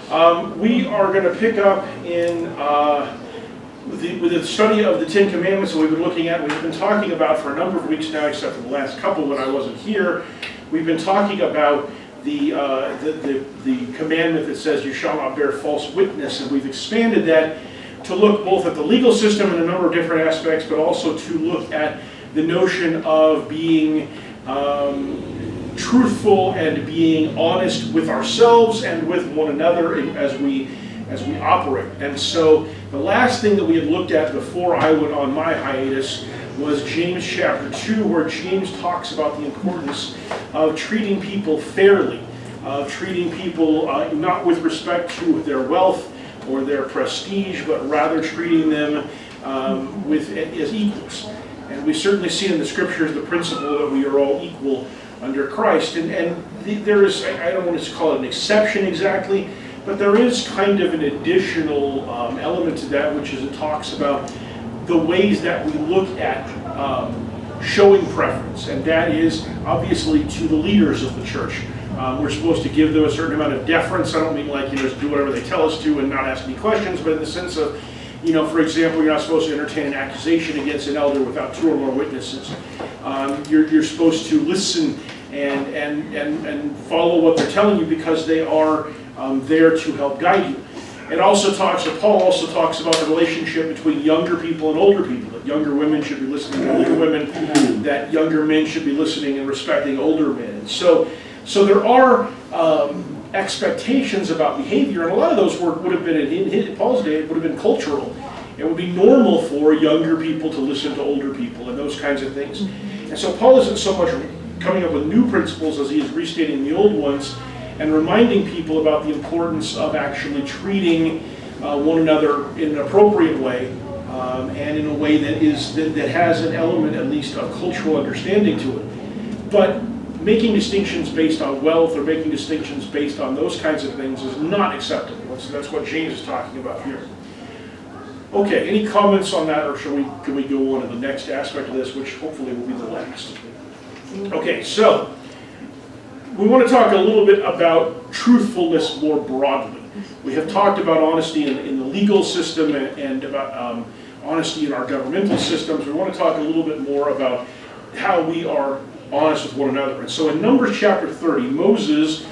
We are going to pick up in with the study of the Ten Commandments that we've been looking at. We've been talking about for a number of weeks now, except for the last couple when I wasn't here. We've been talking about the commandment that says you shall not bear false witness, and we've expanded that to look both at the legal system in a number of different aspects, but also to look at the notion of being truthful and being honest with ourselves and with one another as we operate. And so the last thing that we had looked at before I went on my hiatus was James chapter 2, where James talks about the importance of treating people fairly, of treating people not with respect to their wealth or their prestige, but rather treating them as equals. And we certainly see in the scriptures the principle that we are all equal under Christ. And there is, I don't want to call it an exception exactly, but there is kind of an additional element to that, which is it talks about the ways that we look at showing preference, and that is obviously to the leaders of the church. We're supposed to give them a certain amount of deference. I don't mean like, just do whatever they tell us to and not ask any questions, but in the sense of, for example, you're not supposed to entertain an accusation against an elder without 2 or more witnesses. You're supposed to listen and follow what they're telling you because they are there to help guide you. It also Paul also talks about the relationship between younger people and older people, that younger women should be listening to older women, that younger men should be listening and respecting older men. And so there are expectations about behavior, and a lot of those would have been, in Paul's day, it would have been cultural. It would be normal for younger people to listen to older people and those kinds of things. And so Paul isn't so much coming up with new principles as he is restating the old ones and reminding people about the importance of actually treating one another in an appropriate way and in a way that has an element at least of cultural understanding to it. But making distinctions based on wealth or making distinctions based on those kinds of things is not acceptable. That's what James is talking about here. Okay, any comments on that, or can we go on to the next aspect of this, which hopefully will be the last? Okay, so we want to talk a little bit about truthfulness more broadly. We have talked about honesty in the legal system and about honesty in our governmental systems. We want to talk a little bit more about how we are honest with one another. And so in Numbers chapter 30, Moses,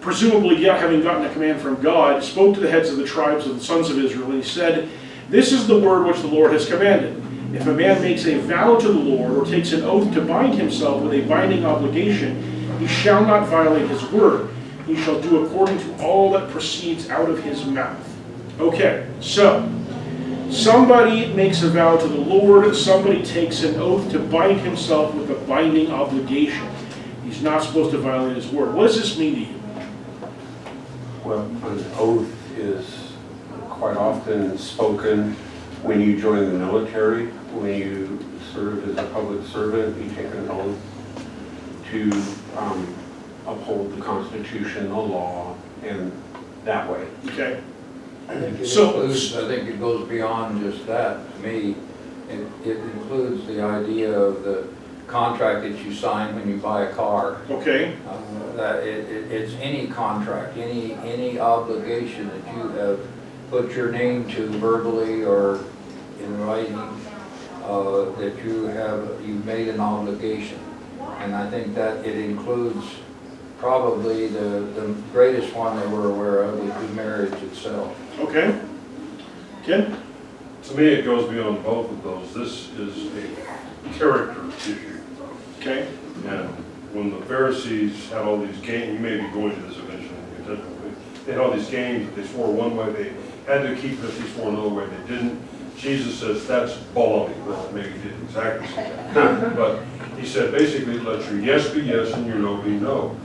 presumably having gotten a command from God, spoke to the heads of the tribes of the sons of Israel, and he said, "This is the word which the Lord has commanded. If a man makes a vow to the Lord or takes an oath to bind himself with a binding obligation, he shall not violate his word. He shall do according to all that proceeds out of his mouth." Okay, so somebody makes a vow to the Lord, somebody takes an oath to bind himself with a binding obligation. He's not supposed to violate his word. What does this mean to you? Well, an oath is quite often spoken when you join the military, when you serve as a public servant, you take an oath to uphold the Constitution, the law, and that way. Okay. I think it goes beyond just that. To me, it includes the idea of the contract that you sign when you buy a car. Okay. That it's any contract, any obligation that you have put your name to verbally or in writing, that you've made an obligation. And I think that it includes probably the greatest one that we're aware of would be marriage itself. Okay. Ken? To me, it goes beyond both of those. This is a character issue. Okay. And when the Pharisees had all these games, you may be going to this eventually, they had all these games that they swore one way, they had to keep it if they swore another way, they didn't. Jesus says that's baloney. Well, maybe he didn't exactly say that. But he said basically let your yes be yes and your no be no.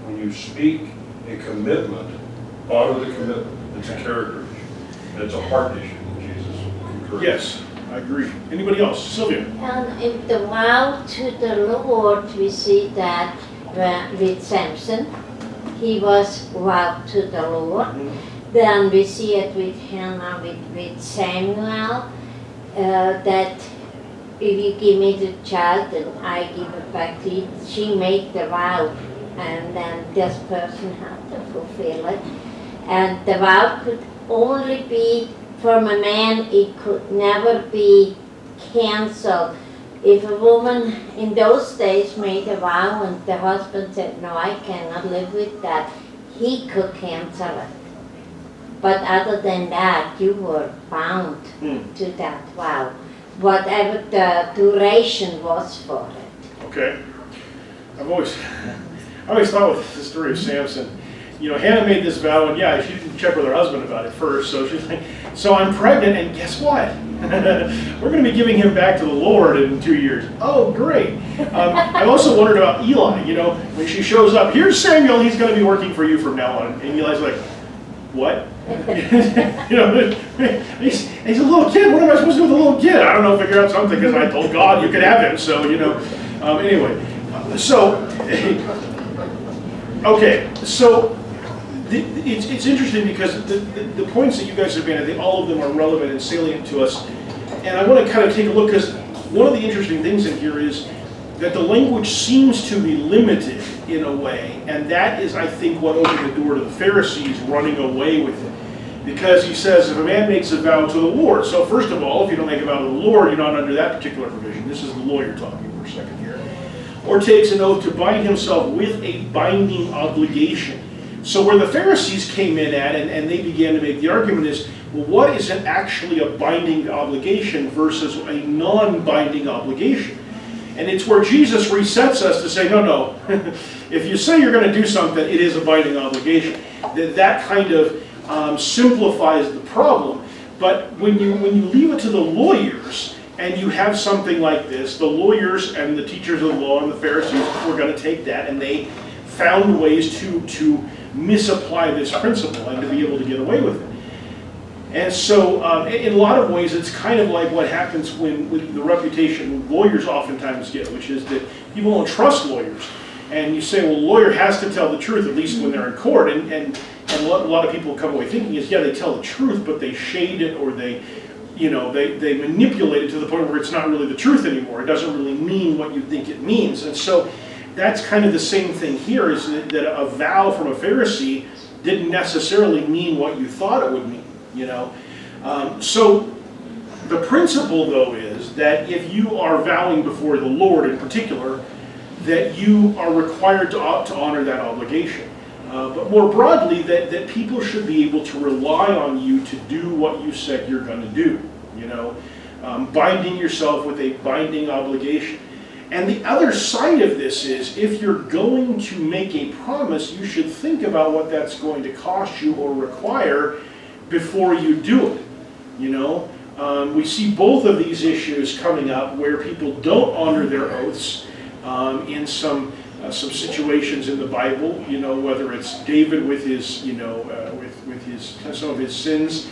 When you speak a commitment, honor the commitment. It's a character issue. And it's a heart issue that Jesus encouraged. Yes, I agree. Anybody else? Sylvia? And in the vow to the Lord, we see that with Samson, he was vowed to the Lord. Mm-hmm. Then we see it with Hannah, with Samuel, that if you give me the child, then I give it back to you. She made the vow, and then this person had to fulfill it. And the vow could only be from a man, it could never be canceled. If a woman in those days made a vow and the husband said, no, I cannot live with that, he could cancel it. But other than that, you were bound to that vow, whatever the duration was for it. Okay. I always thought with the story of Samson, you know, Hannah made this vow, and yeah, she didn't check with her husband about it first, so she's like, so I'm pregnant, and guess what? We're going to be giving him back to the Lord in 2 years. Oh, great. I also wondered about Eli, you know, when she shows up, here's Samuel, he's going to be working for you from now on. And Eli's like, what? You know, he's a little kid, what am I supposed to do with a little kid? I don't know, figure out something, because I told God you could have him, so, you know. Anyway, so, okay, so it's interesting because the points that you guys have made, I think all of them are relevant and salient to us. And I want to kind of take a look, because one of the interesting things in here is that the language seems to be limited in a way, and that is, I think, what opened the door to the Pharisees running away with it. Because he says, if a man makes a vow to the Lord, so first of all, if you don't make a vow to the Lord, you're not under that particular provision. This is the lawyer talking for a second here. Or takes an oath to bind himself with a binding obligation. So where the Pharisees came in at, and they began to make the argument is, well, what is actually a binding obligation versus a non-binding obligation? And it's where Jesus resets us to say, no, if you say you're going to do something, it is a binding obligation. That kind of simplifies the problem. But when you leave it to the lawyers, and you have something like this, the lawyers and the teachers of the law and the Pharisees were going to take that, and they found ways to misapply this principle and to be able to get away with it. And so in a lot of ways, it's kind of like what happens with the reputation lawyers oftentimes get, which is that people don't trust lawyers. And you say, well, a lawyer has to tell the truth, at least when they're in court. And what a lot of people come away thinking is, yeah, they tell the truth, but they shade it, or they manipulate it to the point where it's not really the truth anymore. It doesn't really mean what you think it means. And so that's kind of the same thing here, is that a vow from a Pharisee didn't necessarily mean what you thought it would mean, you know. So the principle, though, is that if you are vowing before the Lord in particular, that you are required to honor that obligation. But more broadly, that people should be able to rely on you to do what you said you're going to do, you know, binding yourself with a binding obligation. And the other side of this is, if you're going to make a promise, you should think about what that's going to cost you or require before you do it, you know. We see both of these issues coming up where people don't honor their oaths in some situations in the Bible, you know, whether it's David with his, you know, with his some of his sins,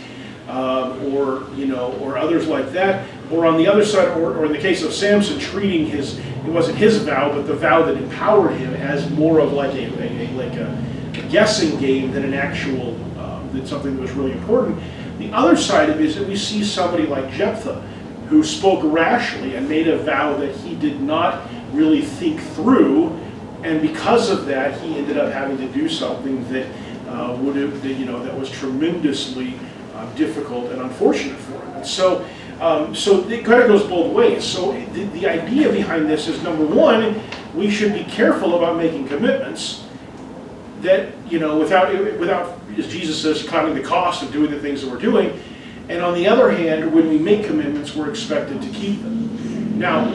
or others like that, or on the other side, or in the case of Samson, treating it wasn't his vow, but the vow that empowered him as more of like a guessing game than an actual, than something that was really important. The other side of it is that we see somebody like Jephthah, who spoke rashly and made a vow that he did not really think through, and because of that, he ended up having to do something that that was tremendously difficult and unfortunate for him. And so it kind of goes both ways. So the idea behind this is, number one, we should be careful about making commitments that, you know, without, as Jesus says, counting the cost of doing the things that we're doing. And on the other hand, when we make commitments, we're expected to keep them. Now,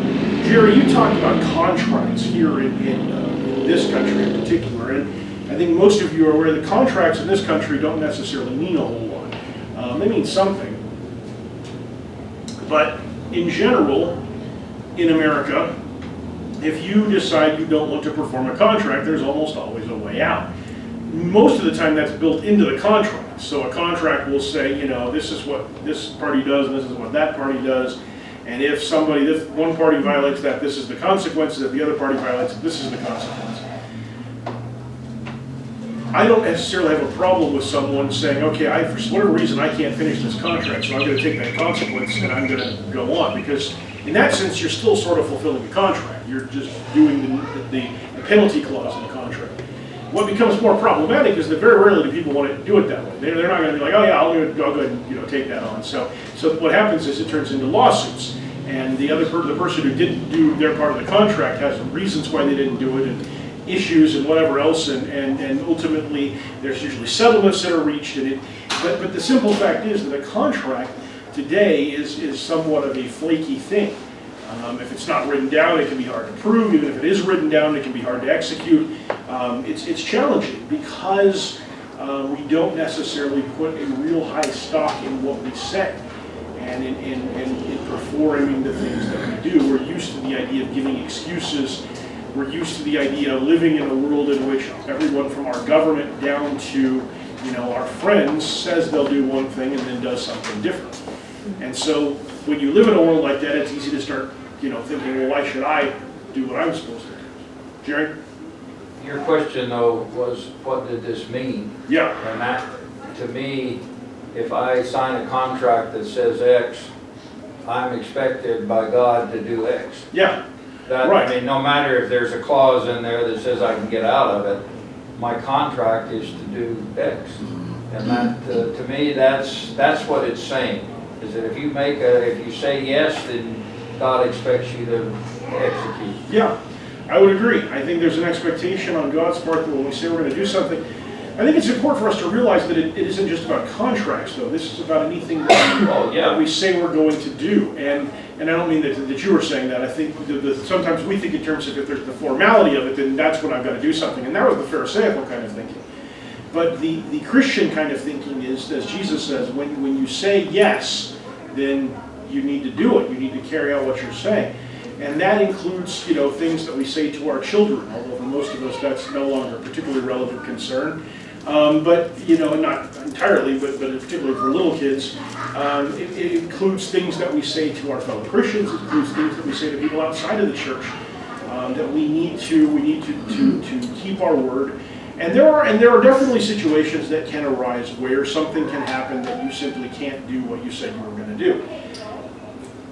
Jerry, you talked about contracts here in this country in particular, and I think most of you are aware that contracts in this country don't necessarily mean a whole lot. They mean something. But in general, in America, if you decide you don't want to perform a contract, there's almost always a way out. Most of the time that's built into the contract. So a contract will say, you know, this is what this party does, and this is what that party does. And if one party violates that, this is the consequences. If the other party violates it, this is the consequence. I don't necessarily have a problem with someone saying, okay, for whatever reason, I can't finish this contract, so I'm going to take that consequence and I'm going to go on. Because in that sense, you're still sort of fulfilling the contract. You're just doing the penalty clause in the contract. What becomes more problematic is that very rarely do people want to do it that way. They're not going to be like, oh yeah, I'll go ahead and take that on. So what happens is it turns into lawsuits, and the person who didn't do their part of the contract has reasons why they didn't do it, and issues and whatever else, and ultimately there's usually settlements that are reached. But the simple fact is that a contract today is somewhat of a flaky thing. If it's not written down, it can be hard to prove. Even if it is written down, it can be hard to execute. It's challenging because we don't necessarily put a real high stock in what we say and in performing the things that we do. We're used to the idea of giving excuses. We're used to the idea of living in a world in which everyone from our government down to our friends says they'll do one thing and then does something different. And so when you live in a world like that, it's easy to start thinking, well, why should I do what I'm supposed to do? Jerry? Your question though was, what did this mean? Yeah. And that, to me, if I sign a contract that says X, I'm expected by God to do X. Yeah. Right. I mean, no matter if there's a clause in there that says I can get out of it, my contract is to do X. And that, to me, that's what it's saying. Is that if you say yes, then God expects you to execute. Yeah, I would agree. I think there's an expectation on God's part that when we say we're going to do something, I think it's important for us to realize that it isn't just about contracts, though. This is about anything that we say we're going to do. And I don't mean that you were saying that. I think sometimes we think in terms of if there's the formality of it, then that's when I've got to do something. And that was the Pharisaical kind of thinking. But the Christian kind of thinking is, as Jesus says, when you say yes, then you need to do it. You need to carry out what you're saying. And that includes, things that we say to our children, although for most of us that's no longer a particularly relevant concern. But, not entirely, but particularly for little kids, it includes things that we say to our fellow Christians. It includes things that we say to people outside of the church, that we need to keep our word. And there are definitely situations that can arise where something can happen that you simply can't do what you said you were going to do.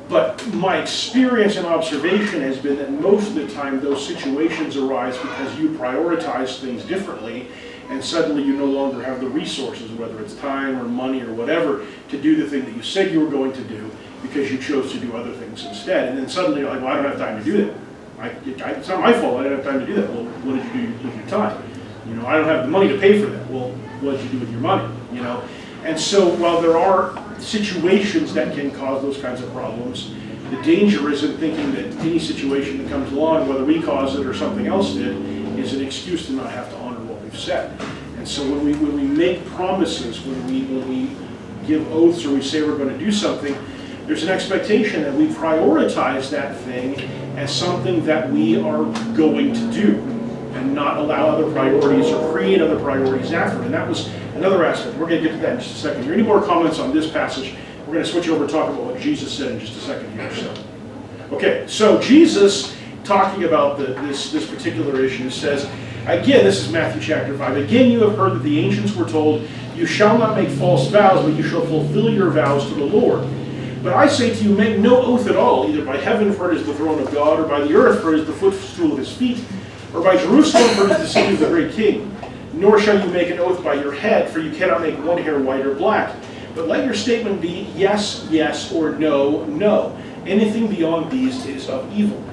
But my experience and observation has been that most of the time those situations arise because you prioritize things differently, and suddenly you no longer have the resources, whether it's time or money or whatever, to do the thing that you said you were going to do because you chose to do other things instead. And then suddenly you're like, well, I don't have time to do that. It's not my fault. I didn't have time to do that. Well, what did you do with your time? I don't have the money to pay for that. Well, what did you do with your money? And so while there are situations that can cause those kinds of problems, the danger isn't thinking that any situation that comes along, whether we caused it or something else did, is an excuse to not have to honor what we've said. And so when we make promises, when we give oaths or we say we're going to do something, there's an expectation that we prioritize that thing as something that we are going to do, and not allow other priorities or create other priorities after it. And that was another aspect. We're going to get to that in just a second here. Any more comments on this passage? We're going to switch over and talk about what Jesus said in just a second here. Okay, so Jesus, talking about this particular issue, says, again, this is Matthew chapter 5, again you have heard that the ancients were told, you shall not make false vows, but you shall fulfill your vows to the Lord. But I say to you, make no oath at all, either by heaven, for it is the throne of God, or by the earth, for it is the footstool of his feet, or by Jerusalem, for it is the city of the great king. Nor shall you make an oath by your head, for you cannot make one hair white or black. But let your statement be yes, yes, or no, no. Anything beyond these is of evil.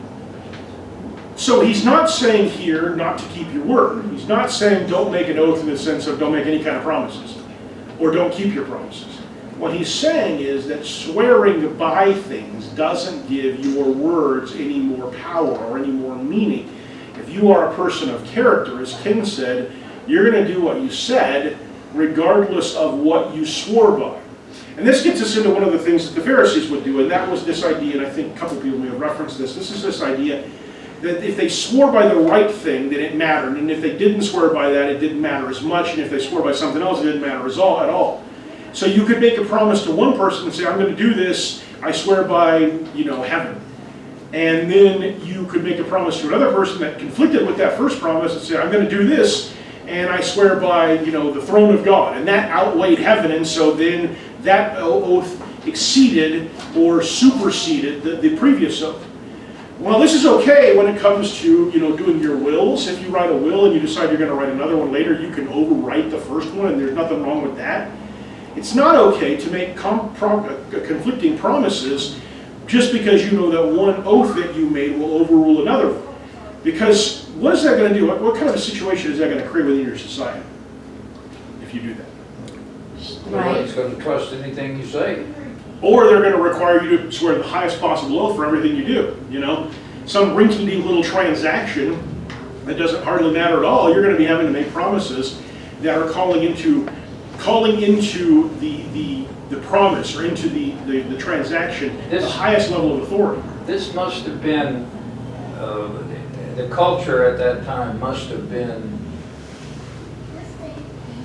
So he's not saying here not to keep your word. He's not saying don't make an oath in the sense of don't make any kind of promises, or don't keep your promises. What he's saying is that swearing by things doesn't give your words any more power or any more meaning. If you are a person of character, as King said, you're going to do what you said regardless of what you swore by. And this gets us into one of the things that the Pharisees would do, and that was this idea, and I think a couple people may have referenced this. This is this idea that if they swore by the right thing, then it mattered, and if they didn't swear by that, it didn't matter as much, and if they swore by something else, it didn't matter at all. So you could make a promise to one person and say, I'm going to do this, I swear by, heaven. And then you could make a promise to another person that conflicted with that first promise and say, I'm going to do this, and I swear by, the throne of God. And that outweighed heaven, and so then that oath exceeded or superseded the previous oath. Well, this is okay when it comes to, doing your wills. If you write a will and you decide you're going to write another one later, you can overwrite the first one, and there's nothing wrong with that. It's not okay to make conflicting promises just because you know that one oath that you made will overrule another one. Because what is that going to do? What kind of a situation is that going to create within your society if you do that? Nobody's gonna trust anything you say. Or they're going to require you to swear the highest possible oath for everything you do. Some rinky-dink little transaction that doesn't hardly matter at all, you're going to be having to make promises that are calling into the promise or into the transaction the highest level of authority. This must have been, the culture at that time must have been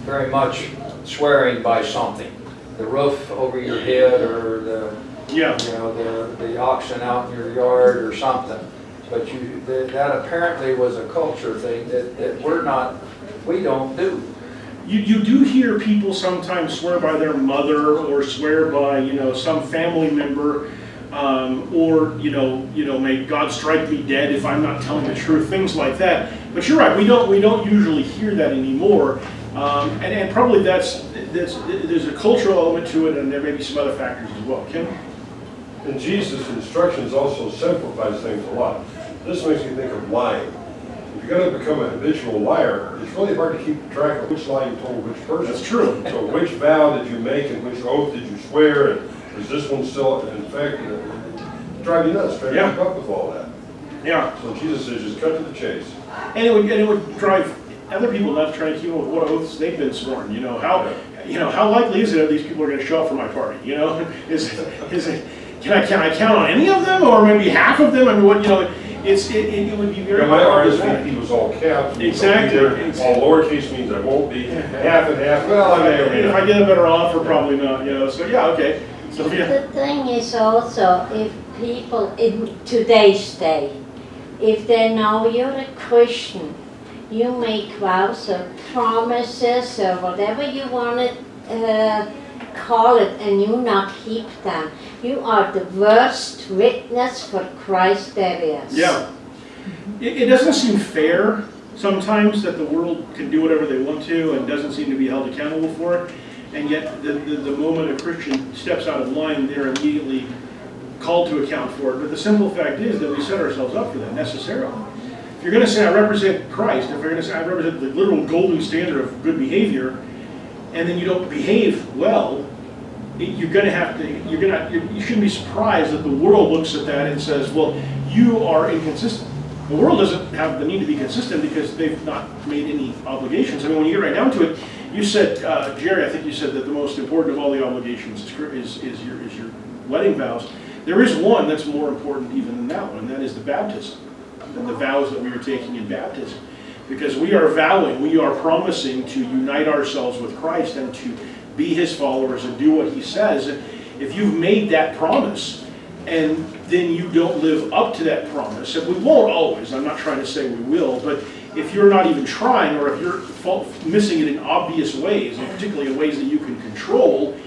very much swearing by something. The roof over your head, or the oxen out in your yard or something. But that apparently was a culture thing that we don't do. You do hear people sometimes swear by their mother or swear by some family member, or may God strike me dead if I'm not telling the truth, things like that. But you're right, we don't usually hear that anymore, and probably there's a cultural element to it, and there may be some other factors as well. Kim? And Jesus' instructions also simplifies things a lot. This makes me think of lying. If you're going to become a habitual liar, it's really hard to keep track of which lie you told which person. That's true. So which vow did you make and which oath did you swear, and is this one still in effect? Drive you nuts trying to keep up with all that. Yeah. So Jesus says, just cut to the chase. And it would drive other people nuts trying to keep up with what oaths they've been sworn. How likely is it that these people are going to show up for my party? Is it? Can I count on any of them, or maybe half of them? I mean, it would be very. My RSVP was all caps. Exactly. All lowercase means I won't be. Half and half. Well, I may or may If not. I get a better offer, probably not. So yeah, okay. So yeah. The thing is also, if people in today's day, if they know you're a Christian, you make vows or promises or whatever you want to call it, and you not keep them, you are the worst witness for Christ there is. Yeah. It doesn't seem fair sometimes that the world can do whatever they want to and doesn't seem to be held accountable for it. And yet the moment a Christian steps out of line, they're immediately called to account for it. But the simple fact is that we set ourselves up for that necessarily. If you're going to say, I represent Christ, if you're going to say, I represent the literal golden standard of good behavior, and then you don't behave well, you shouldn't be surprised that the world looks at that and says, well, you are inconsistent. The world doesn't have the need to be consistent because they've not made any obligations. I mean, when you get right down to it, you said, Jerry, I think you said that the most important of all the obligations is your wedding vows. There is one that's more important even than that one, and that is the baptism, and the vows that we are taking in baptism. Because we are vowing, we are promising to unite ourselves with Christ and to be His followers and do what He says. If you've made that promise and then you don't live up to that promise, and we won't always, I'm not trying to say we will, but if you're not even trying, or if you're missing it in obvious ways, and particularly in ways that you can control,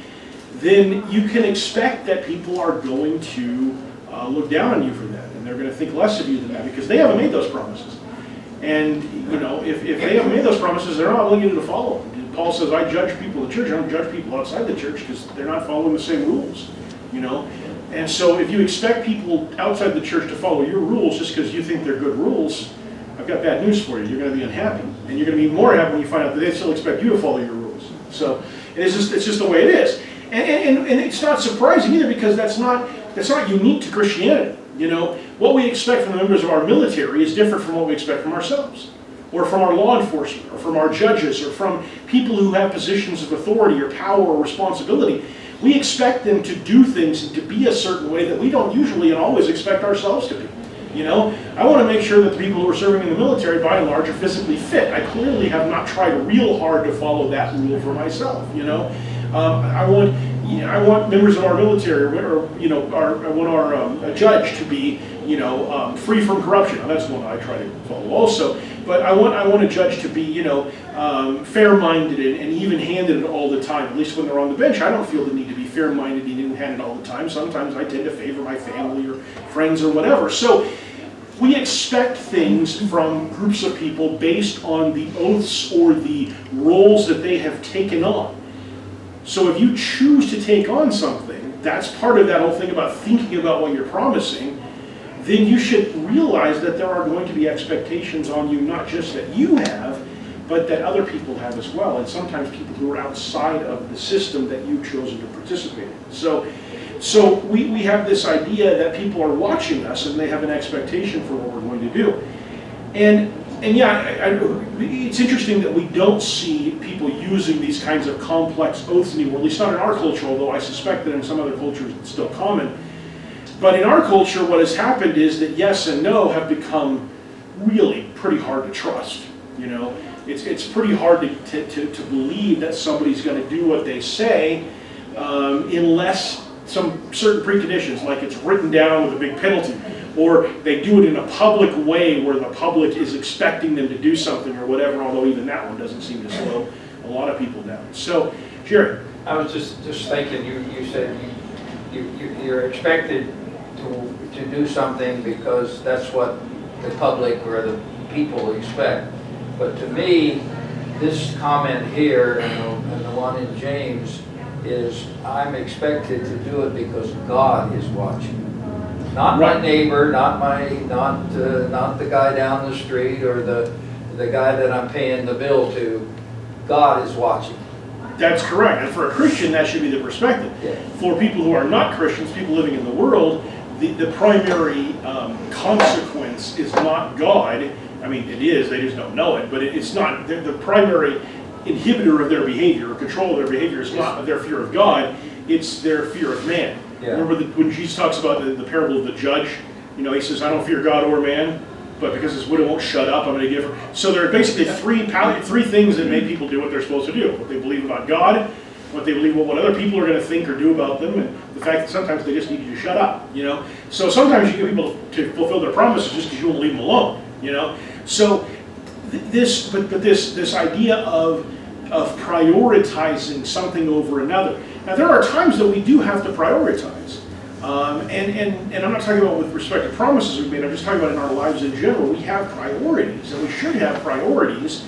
then you can expect that people are going to look down on you for that, and they're going to think less of you than that because they haven't made those promises. And if they haven't made those promises, they're not obligated to follow them. Paul says, I judge people in the church. I don't judge people outside the church because they're not following the same rules. And so if you expect people outside the church to follow your rules just because you think they're good rules, I've got bad news for you. You're going to be unhappy, and you're going to be more happy when you find out that they still expect you to follow your rules. So it's just the way it is. And it's not surprising either because that's not unique to Christianity. What we expect from the members of our military is different from what we expect from ourselves, or from our law enforcement, or from our judges, or from people who have positions of authority or power or responsibility. We expect them to do things and to be a certain way that we don't usually and always expect ourselves to be. I want to make sure that the people who are serving in the military, by and large, are physically fit. I clearly have not tried real hard to follow that rule for myself. I want members of our military, I want our judge to be, free from corruption. Now, that's one I try to follow also. But I want a judge to be, fair-minded and even-handed all the time. At least when they're on the bench, I don't feel the need to be fair-minded and even-handed all the time. Sometimes I tend to favor my family or friends or whatever. So we expect things from groups of people based on the oaths or the roles that they have taken on. So if you choose to take on something, that's part of that whole thing about thinking about what you're promising, then you should realize that there are going to be expectations on you, not just that you have, but that other people have as well, and sometimes people who are outside of the system that you've chosen to participate in. So we have this idea that people are watching us and they have an expectation for what we're going to do. And yeah, it's interesting that we don't see people using these kinds of complex oaths anymore, at least not in our culture, although I suspect that in some other cultures it's still common. But in our culture, what has happened is that yes and no have become really pretty hard to trust. You know, it's pretty hard to believe that somebody's going to do what they say unless some certain preconditions, like it's written down with a big penalty, or they do it in a public way where the public is expecting them to do something or whatever, although even that one doesn't seem to slow a lot of people down. So, Jerry. I was just thinking, you said you're expected to do something because that's what the public or the people expect. But to me, this comment here and the one in James is I'm expected to do it because God is watching. Not my neighbor, not the guy down the street or the guy that I'm paying the bill to. God is watching. That's correct. And for a Christian, that should be the perspective. Yeah. For people who are not Christians, people living in the world, the primary consequence is not God. I mean, it is, they just don't know it, but it's not, the primary inhibitor of their behavior, or control of their behavior, is not their fear of God, it's their fear of man. Yeah. Remember when Jesus talks about the parable of the judge, you know, he says, I don't fear God or man, but because his widow won't shut up, I'm going to give her. So there are basically three things that make people do what they're supposed to do. What they believe about God, what they believe what other people are going to think or do about them, and the fact that sometimes they just need you to shut up, you know. So sometimes you get people to fulfill their promises just because you won't leave them alone, you know. So this idea of prioritizing something over another. Now there are times that we do have to prioritize. And I'm not talking about with respect to promises we've made, I'm just talking about in our lives in general. We have priorities, and we should have priorities,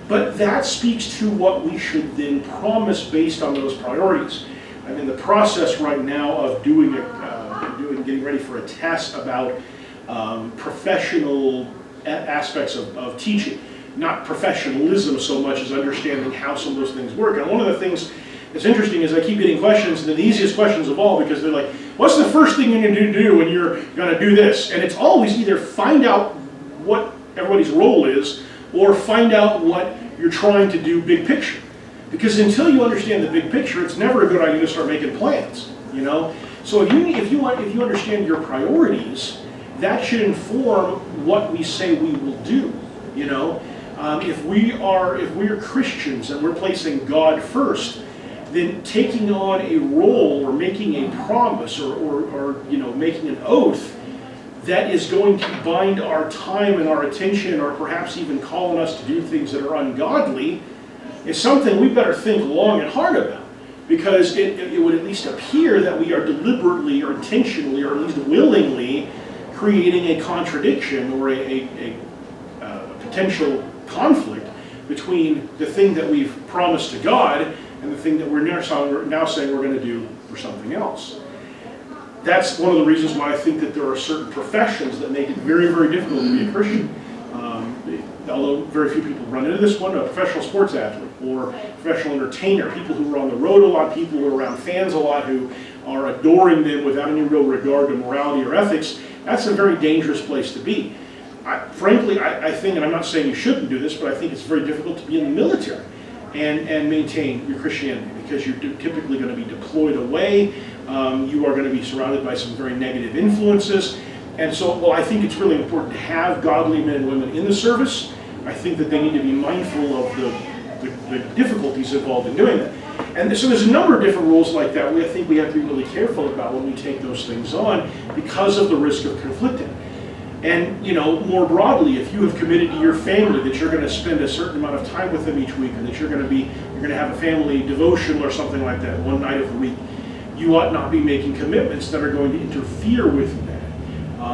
but that speaks to what we should then promise based on those priorities. I'm in the process right now of getting ready for a test about professional aspects of teaching. Not professionalism so much as understanding how some of those things work. And one of the things that's interesting is I keep getting questions, and the easiest questions of all, because they're like, what's the first thing you need to do when you're going to do this? And it's always either find out what everybody's role is, or find out what you're trying to do big picture. Because until you understand the big picture, it's never a good idea to start making plans, you know? So if you understand your priorities, that should inform what we say we will do, you know? If we are Christians and we're placing God first, then taking on a role or making a promise or you know, making an oath that is going to bind our time and our attention, or perhaps even calling us to do things that are ungodly, is something we better think long and hard about, because it would at least appear that we are deliberately or intentionally or at least willingly creating a contradiction or a potential conflict between the thing that we've promised to God and the thing that we're now saying we're going to do for something else. That's one of the reasons why I think that there are certain professions that make it very, very difficult to be a Christian. Although very few people run into this one, a professional sports athlete or professional entertainer, people who are on the road a lot, people who are around fans a lot, who are adoring them without any real regard to morality or ethics, that's a very dangerous place to be. Frankly, I think, and I'm not saying you shouldn't do this, but I think it's very difficult to be in the military and maintain your Christianity, because you're typically going to be deployed away. You are going to be surrounded by some very negative influences. And so, well, I think it's really important to have godly men and women in the service. I think that they need to be mindful of the difficulties involved in doing that. And so there's a number of different rules like that I think we have to be really careful about when we take those things on, because of the risk of conflicting. And, you know, more broadly, if you have committed to your family that you're going to spend a certain amount of time with them each week, and that you're going to have a family devotional or something like that one night of the week, you ought not be making commitments that are going to interfere with that,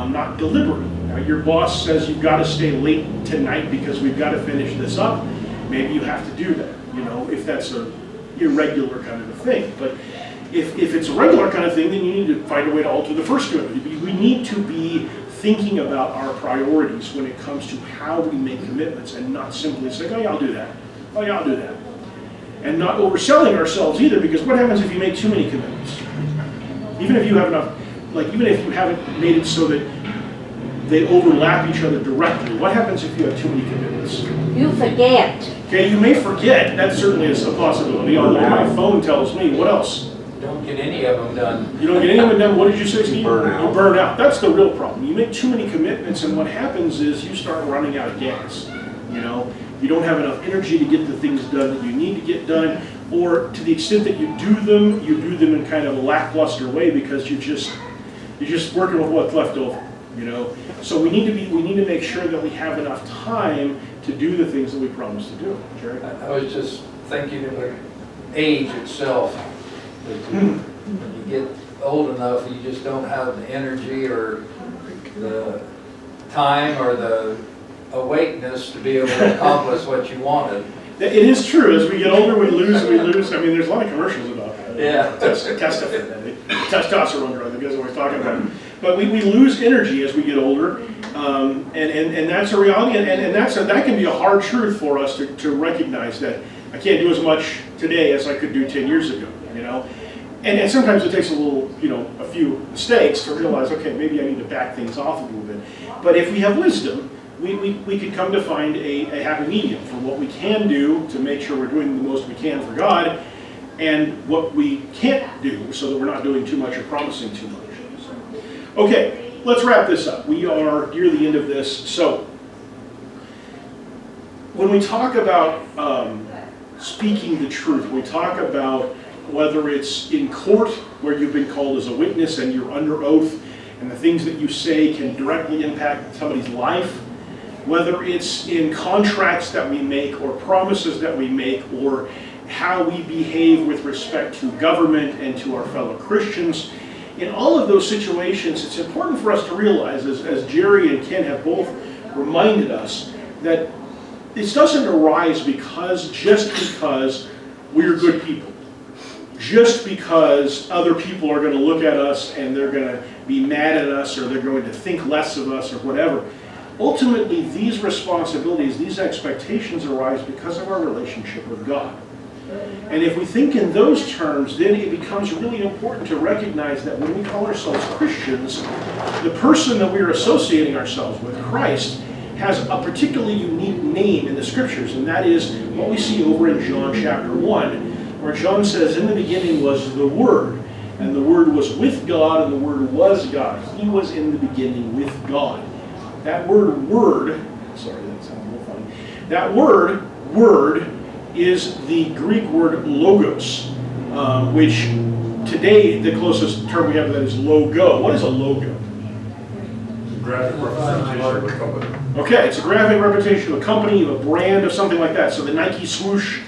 not deliberately. Your boss says you've got to stay late tonight because we've got to finish this up. Maybe you have to do that, if that's a irregular kind of a thing. But if it's a regular kind of thing, then you need to find a way to alter the first commitment. We need to be thinking about our priorities when it comes to how we make commitments and not simply say, oh yeah, I'll do that. Oh yeah, I'll do that. And not overselling ourselves either, because what happens if you make too many commitments? Even if you have enough, even if you haven't made it so that they overlap each other directly, what happens if you have too many commitments? You forget. Okay, you may forget. That certainly is a possibility, although my phone tells me. What else? Don't get any of them done. You don't get any of them done. What did you say, Steve? Burn out. You burn out. That's the real problem. You make too many commitments, and what happens is you start running out of gas. You don't have enough energy to get the things done that you need to get done, or to the extent that you do them in kind of a lackluster way because you're just working with what's left over. So we need to make sure that we have enough time to do the things that we promise to do. Jerry? I was just thinking of the age itself. When you get old enough, you just don't have the energy or the time or the awakeness to be able to accomplish what you wanted. It is true. As we get older, we lose. I mean, there's a lot of commercials about that. Yeah. Testosterone drug, the guys always talking about it. But we lose energy as we get older, and that's a reality, and that can be a hard truth for us to recognize that I can't do as much today as I could do 10 years ago, And sometimes it takes a few mistakes to realize, okay, maybe I need to back things off a little bit. But if we have wisdom, we could come to find a happy medium for what we can do to make sure we're doing the most we can for God, and what we can't do so that we're not doing too much or promising too much. Okay, let's wrap this up. We are near the end of this. So, when we talk about speaking the truth, we talk about whether it's in court where you've been called as a witness and you're under oath and the things that you say can directly impact somebody's life, whether it's in contracts that we make or promises that we make or how we behave with respect to government and to our fellow Christians. In all of those situations, it's important for us to realize, as Jerry and Ken have both reminded us, that this doesn't arise just because we're good people. Just because other people are going to look at us and they're going to be mad at us or they're going to think less of us or whatever. Ultimately, these responsibilities, these expectations arise because of our relationship with God. And if we think in those terms, then it becomes really important to recognize that when we call ourselves Christians, the person that we're associating ourselves with, Christ, has a particularly unique name in the Scriptures, and that is what we see over in John chapter 1, where John says, "In the beginning was the Word, and the Word was with God, and the Word was God. He was in the beginning with God." That word, sorry, that sounds a little funny. That word, is the Greek word logos, which today the closest term we have to that is logo. What is a logo? Graphic representation of a company. Okay, it's a graphic representation of a company, of a brand, of something like that. So the Nike swoosh,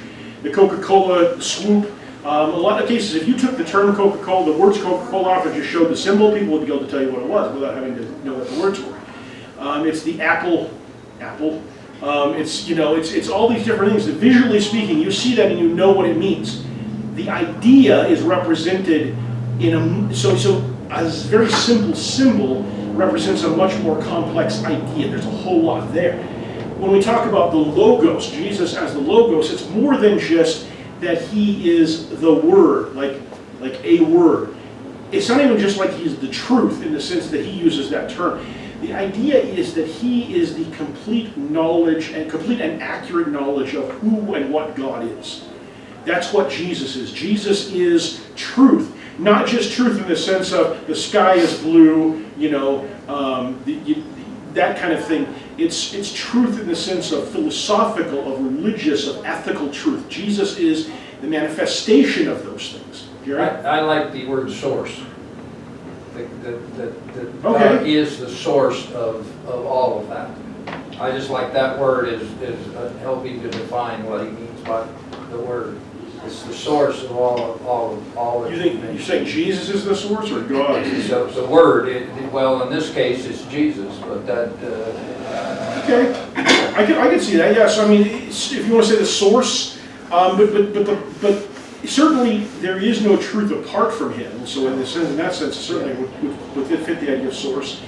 the Coca-Cola swoop. A lot of cases, if you took the term Coca-Cola, the words Coca-Cola off and just showed the symbol, people would be able to tell you what it was without having to know what the words were. It's the Apple. It's all these different things that visually speaking, you see that and you know what it means. The idea is represented in so a very simple symbol represents a much more complex idea. There's a whole lot there. When we talk about the Logos, Jesus as the Logos, it's more than just that he is the Word, like a word. It's not even just like he's the truth in the sense that he uses that term. The idea is that he is the complete knowledge and complete and accurate knowledge of who and what God is. That's what Jesus is. Jesus is truth. Not just truth in the sense of the sky is blue, that kind of thing. It's truth in the sense of philosophical, of religious, of ethical truth. Jesus is the manifestation of those things. I like the word source. That Okay. God is the source of all of that. I just like that word is helping to define what he means by the word. It's the source of all of You think, you're saying Jesus is the source or God is the source? The word, well, in this case, it's Jesus, but that, Okay, I can see that, yes, I mean, if you want to say the source, but certainly there is no truth apart from him, so in that sense, certainly would fit the idea of source.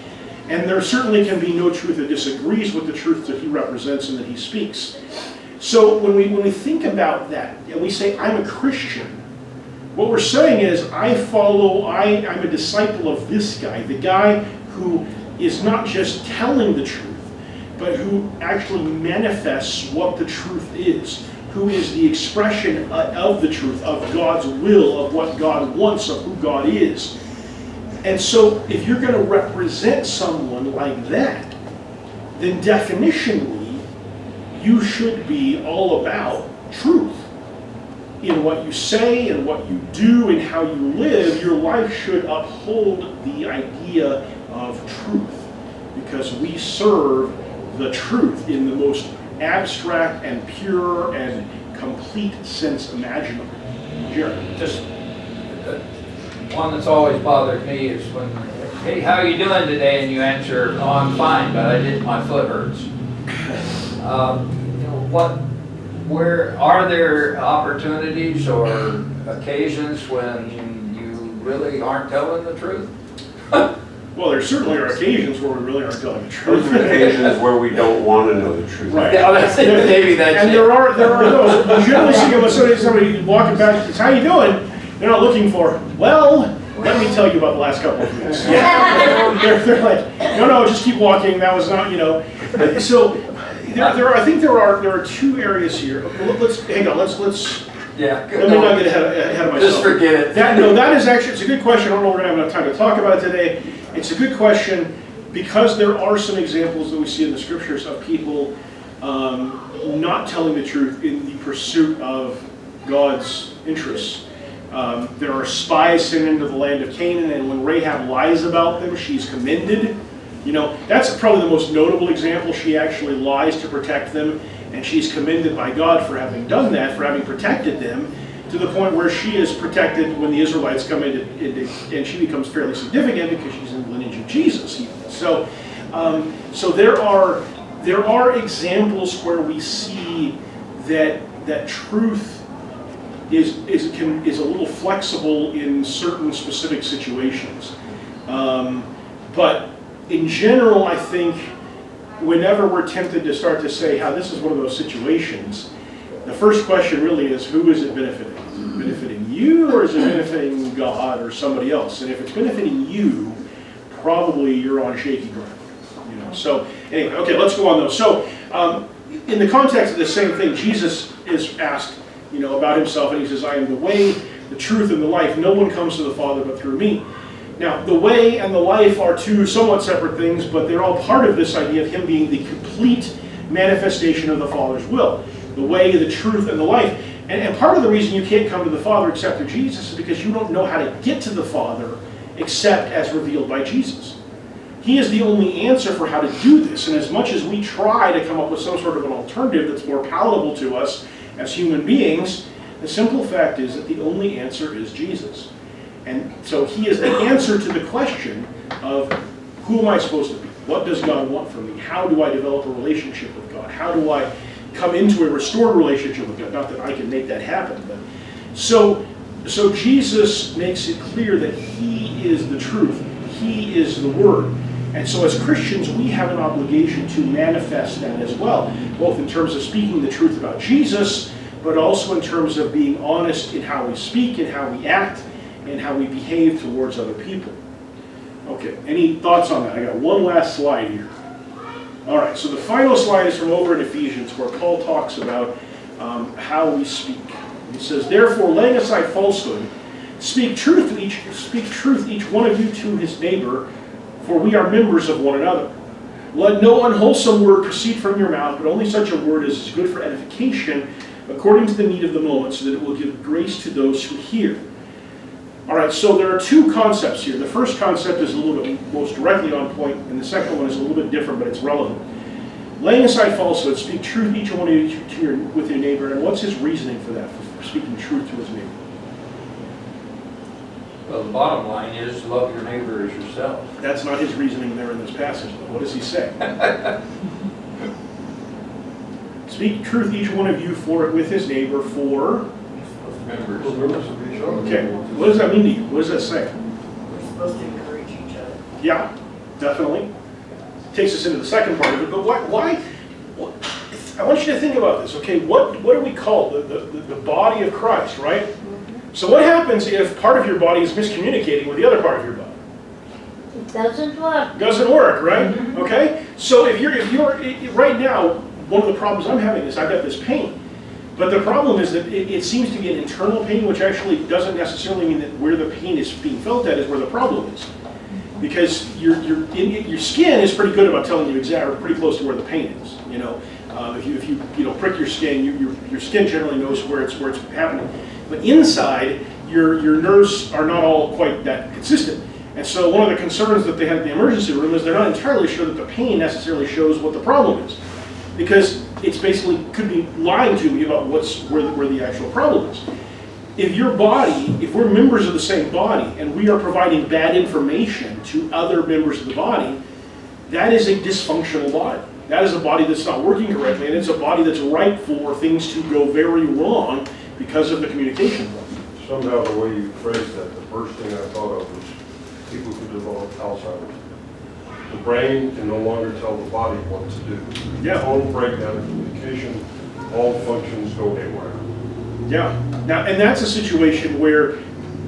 And there certainly can be no truth that disagrees with the truth that he represents and that he speaks. So when we think about that, and we say, I'm a Christian, what we're saying is, I'm a disciple of this guy, the guy who is not just telling the truth, but who actually manifests what the truth is, who is the expression of the truth, of God's will, of what God wants, of who God is. And so if you're going to represent someone like that, then definitionally, you should be all about truth. In what you say and what you do and how you live, your life should uphold the idea of truth, because we serve the truth in the most abstract and pure and complete sense imaginable. Jerry. just, one that's always bothered me is when, hey, how are you doing today? And you answer, oh, I'm fine, but my foot hurts. Where are there opportunities or occasions when you really aren't telling the truth? Well, there certainly are occasions where we really aren't telling the truth. Those are occasions where we don't want to know the truth. Right. Yeah, maybe that's And it. there are those. You generally see when somebody walking back, says, how you doing? They're not looking for, well, let me tell you about the last couple of weeks. They're like, no, just keep walking. That was not, So I think there are two areas here. Let's hang on. Let's. Yeah, good. Let me not get ahead of myself. Just forget it. That is actually, it's a good question. I don't know if we're going to have enough time to talk about it today. It's a good question because there are some examples that we see in the scriptures of people not telling the truth in the pursuit of God's interests. There are spies sent into the land of Canaan, and when Rahab lies about them, she's commended. That's probably the most notable example. She actually lies to protect them, and she's commended by God for having done that, for having protected them, to the point where she is protected when the Israelites come into and she becomes fairly significant because she's in the lineage of Jesus. Even. So there are examples where we see that truth is a little flexible in certain specific situations, but in general, I think whenever we're tempted to start to say how this is one of those situations, the first question really is, who is it benefiting? Is it benefiting you, or is it benefiting God or somebody else? And if it's benefiting you, probably you're on shaky ground. So anyway, okay, let's go on though. So in the context of the same thing, Jesus is asked, about himself, and he says, I am the way, the truth, and the life. No one comes to the Father but through me. Now, the way and the life are two somewhat separate things, but they're all part of this idea of him being the complete manifestation of the Father's will. The way, the truth, and the life. And part of the reason you can't come to the Father except through Jesus is because you don't know how to get to the Father except as revealed by Jesus. He is the only answer for how to do this, and as much as we try to come up with some sort of an alternative that's more palatable to us as human beings, the simple fact is that the only answer is Jesus. And so he is the answer to the question of, who am I supposed to be? What does God want from me? How do I develop a relationship with God? How do I come into a restored relationship with God? Not that I can make that happen, but so Jesus makes it clear that he is the truth. He is the Word. And so as Christians, we have an obligation to manifest that as well, both in terms of speaking the truth about Jesus, but also in terms of being honest in how we speak and how we act and how we behave towards other people. Okay, any thoughts on that? I got one last slide here. All right, so the final slide is from over in Ephesians, where Paul talks about how we speak. He says, therefore, laying aside falsehood, speak truth each one of you to his neighbor, for we are members of one another. Let no unwholesome word proceed from your mouth, but only such a word as is good for edification, according to the need of the moment, so that it will give grace to those who hear. All right, so there are two concepts here. The first concept is a little bit most directly on point, and the second one is a little bit different, but it's relevant. Laying aside falsehood, speak truth each one of you with your neighbor. And what's his reasoning for that, for speaking truth to his neighbor? Well, the bottom line is love your neighbor as yourself. That's not his reasoning there in this passage, though. What does he say? Speak truth each one of you with his neighbor for... Members. Members of each other. Okay, what does that mean to you? What does that say? We're supposed to encourage each other. Yeah, definitely. Takes us into the second part of it, but why I want you to think about this, okay? What do we call the body of Christ, right? So what happens if part of your body is miscommunicating with the other part of your body? It doesn't work. Doesn't work, right? Okay? So if you're right now, one of the problems I'm having is I've got this pain. But the problem is that it seems to be an internal pain, which actually doesn't necessarily mean that where the pain is being felt at is where the problem is. Because your skin is pretty good about telling you exactly, pretty close to where the pain is. You know, if you prick your skin, your skin generally knows where it's happening. But inside, your nerves are not all quite that consistent. And so one of the concerns that they have in the emergency room is they're not entirely sure that the pain necessarily shows what the problem is. Because it's basically could be lying to me about where the actual problem is. If we're members of the same body and we are providing bad information to other members of the body, that is a dysfunctional body. That is a body that's not working correctly, and it's a body that's ripe for things to go very wrong because of the communication problem. Somehow the way you phrased that, the first thing I thought of was people who develop Alzheimer's. The brain can no longer tell the body what to do. Yeah. Total breakdown of communication, all functions go haywire. Yeah. Now, and that's a situation where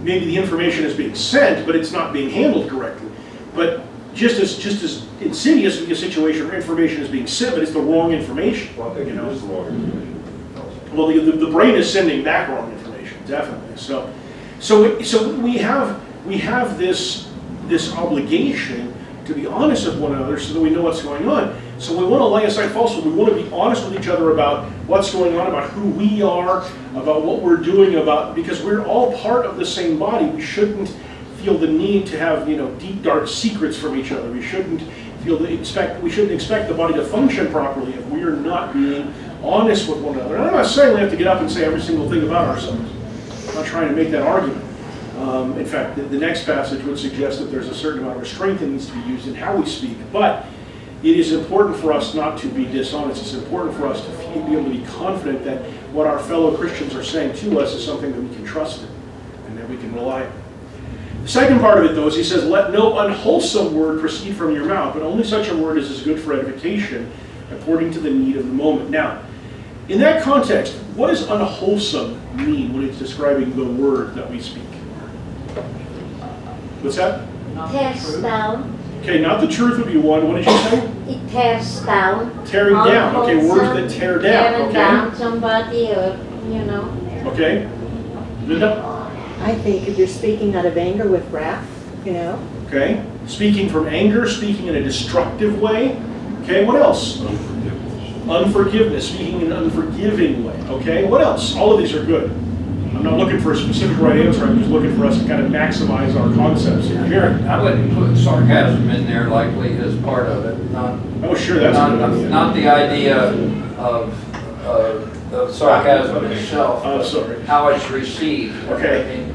maybe the information is being sent, but it's not being handled correctly. But just as insidious a situation where information is being sent, but it's the wrong information. Well, I think it is the wrong information. Well, the brain is sending back wrong information, definitely. So we have this obligation to be honest with one another so that we know what's going on. So we want to lay aside falsehood. We want to be honest with each other about what's going on, about who we are, about what we're doing, because we're all part of the same body. We shouldn't feel the need to have deep, dark secrets from each other. We shouldn't expect the body to function properly if we are not being honest with one another. And I'm not saying we have to get up and say every single thing about ourselves. I'm not trying to make that argument. In fact, the next passage would suggest that there's a certain amount of restraint that needs to be used in how we speak. But it is important for us not to be dishonest. It's important for us to be able to be confident that what our fellow Christians are saying to us is something that we can trust in and that we can rely on. The second part of it, though, is he says, let no unwholesome word proceed from your mouth, but only such a word as is good for edification according to the need of the moment. Now, in that context, what does unwholesome mean when it's describing the word that we speak? What's that? Tears down. Okay, not the truth would be one. What did you say? It tears down. Tearing down. Okay, words that tear down. Tearing Okay. down somebody, or Okay. Linda? I think if you're speaking out of anger with wrath, Okay. Speaking from anger, speaking in a destructive way. Okay, what else? Unforgiveness, speaking in an unforgiving way. Okay, what else? All of these are good. I'm not looking for a specific right answer. I'm just looking for us to kind of maximize our concepts here. Jared? I would include sarcasm in there likely as part of it, not, Oh, sure, that's a good idea. not the idea of sarcasm itself. I'm sorry. How it's received. Okay. I mean,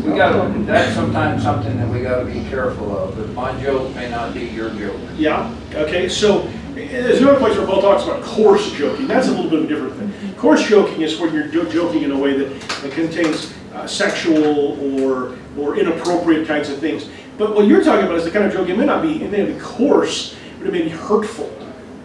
we got that's sometimes something that we got to be careful of. That my joke may not be your joke. Yeah, okay, so there's another place where Paul talks about coarse joking. That's a little bit of a different thing. Coarse joking is where you're joking in a way that contains sexual or inappropriate kinds of things. But what you're talking about is the kind of joke, it may not be coarse, but it may be hurtful.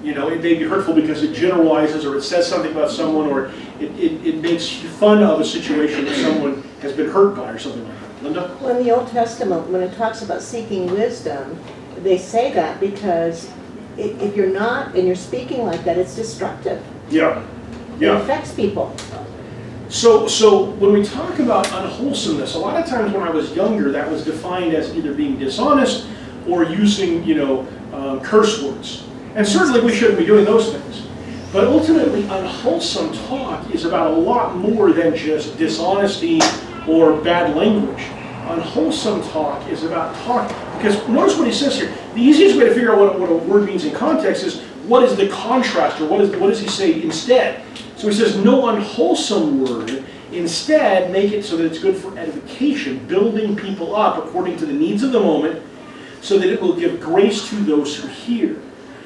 It may be hurtful because it generalizes or it says something about someone or it makes fun of a situation that someone has been hurt by or something like that. Linda? Well, in the Old Testament, when it talks about seeking wisdom, they say that because if you're not, and you're speaking like that, it's destructive. Yeah. It affects people. So when we talk about unwholesomeness, a lot of times when I was younger, that was defined as either being dishonest or using, curse words. And certainly we shouldn't be doing those things. But ultimately, unwholesome talk is about a lot more than just dishonesty or bad language. Unwholesome talk is about talk, because notice what he says here, the easiest way to figure out what a word means in context is what is the contrast, or what does he say instead? So he says, no unwholesome word, instead make it so that it's good for edification, building people up according to the needs of the moment, so that it will give grace to those who hear.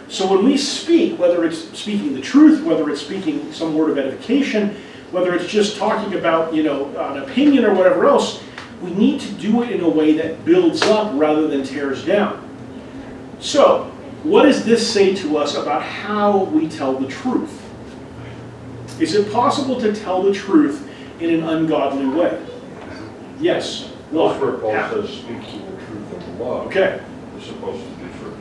So when we speak, whether it's speaking the truth, whether it's speaking some word of edification, whether it's just talking about, an opinion or whatever else, we need to do it in a way that builds up rather than tears down. So, what does this say to us about how we tell the truth? Is it possible to tell the truth in an ungodly way? Yes. That's where Paul says, speaking the truth in love. Okay. Is supposed to be true.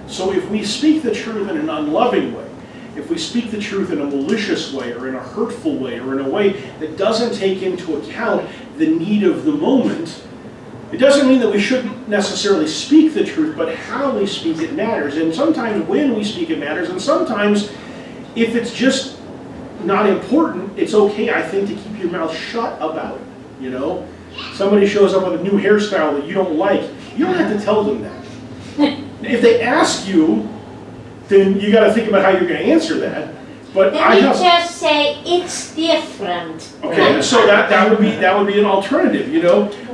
So if we speak the truth in an unloving way, if we speak the truth in a malicious way, or in a hurtful way, or in a way that doesn't take into account the need of the moment, it doesn't mean that we shouldn't necessarily speak the truth, but how we speak it matters. And sometimes when we speak it matters, and sometimes if it's just not important, it's okay, I think, to keep your mouth shut about it, Somebody shows up with a new hairstyle that you don't like, you don't have to tell them that. If they ask you, then you got to think about how you're going to answer that. But Then you just say, it's different. Okay, so that would be an alternative,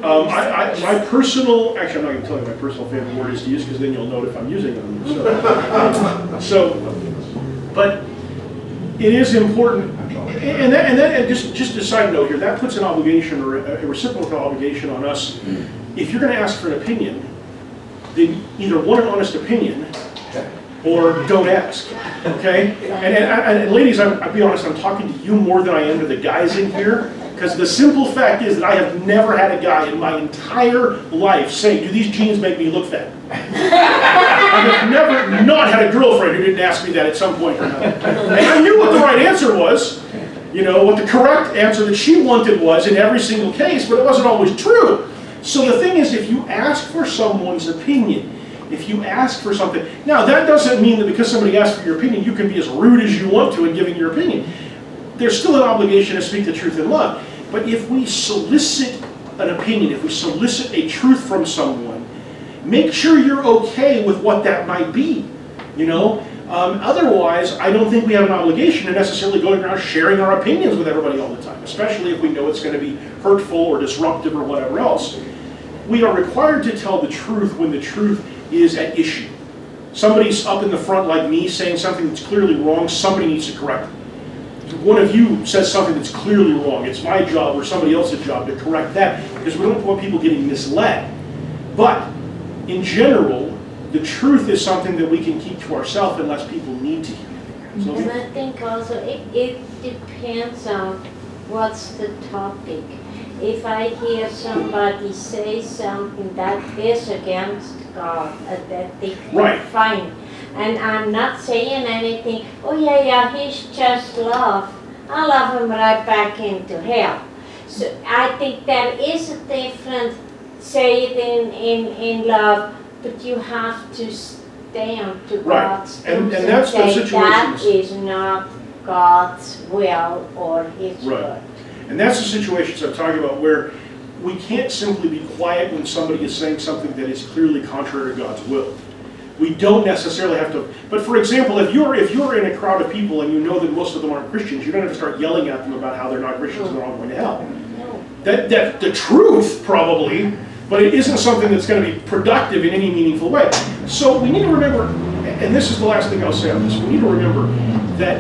my personal, actually I'm not going to tell you my personal favorite word is to use, because then you'll know if I'm using them. But it is important, and just a side note here, that puts an obligation, or a reciprocal obligation on us. If you're going to ask for an opinion, then either want an honest opinion, or don't ask, okay? And ladies, I'll be honest, I'm talking to you more than I am to the guys in here, because the simple fact is that I have never had a guy in my entire life say, do these jeans make me look fat? I have never not had a girlfriend who didn't ask me that at some point or another. And I knew what the right answer was, what the correct answer that she wanted was in every single case, but it wasn't always true. So the thing is, if you ask for someone's opinion, if you ask for something, now that doesn't mean that because somebody asks for your opinion, you can be as rude as you want to in giving your opinion. There's still an obligation to speak the truth in love. But if we solicit an opinion, if we solicit a truth from someone, make sure you're okay with what that might be, Otherwise, I don't think we have an obligation to necessarily go around sharing our opinions with everybody all the time, especially if we know it's going to be hurtful or disruptive or whatever else. We are required to tell the truth when the truth is at issue. Somebody's up in the front like me saying something that's clearly wrong, somebody needs to correct it. One of you says something that's clearly wrong, it's my job or somebody else's job to correct that, because we don't want people getting misled. But in general, the truth is something that we can keep to ourselves unless people need to hear it. So And I think also it depends on what's the topic. If I hear somebody say something that is against God, that they Right. fine, and I'm not saying anything, oh yeah, he's just love. I love him right back into hell. So I think there is a difference, say it in love, but you have to stand to Right. God's And truth that's the say that situations- is not God's will or His Right. word. And that's the situations I'm talking about where we can't simply be quiet when somebody is saying something that is clearly contrary to God's will. We don't necessarily have to, but for example, if you're in a crowd of people and you know that most of them aren't Christians, you don't have to start yelling at them about how they're not Christians and they're all going to hell. No. That the truth, probably, but it isn't something that's going to be productive in any meaningful way. So we need to remember, and this is the last thing I'll say on this, we need to remember that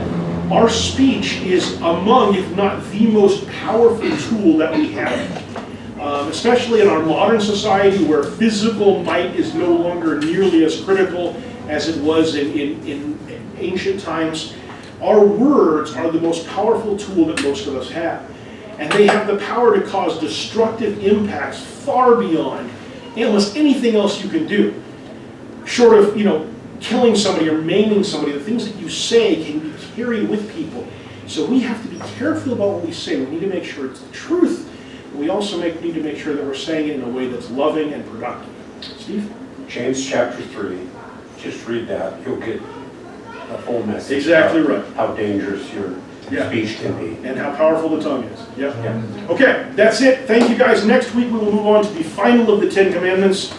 our speech is among, if not the most powerful tool that we have. Especially in our modern society where physical might is no longer nearly as critical as it was in ancient times. Our words are the most powerful tool that most of us have. And they have the power to cause destructive impacts far beyond almost anything else you can do. Short of, killing somebody or maiming somebody, the things that you say can be carried with people. So we have to be careful about what we say. We need to make sure it's the truth. We also need to make sure that we're saying it in a way that's loving and productive. Steve? James chapter 3, just read that, you'll get the whole message. Exactly about right. How dangerous your Yeah. speech can be. And how powerful the tongue is. Yep. Yeah. Okay, that's it. Thank you guys. Next week we will move on to the final of the 10 Commandments.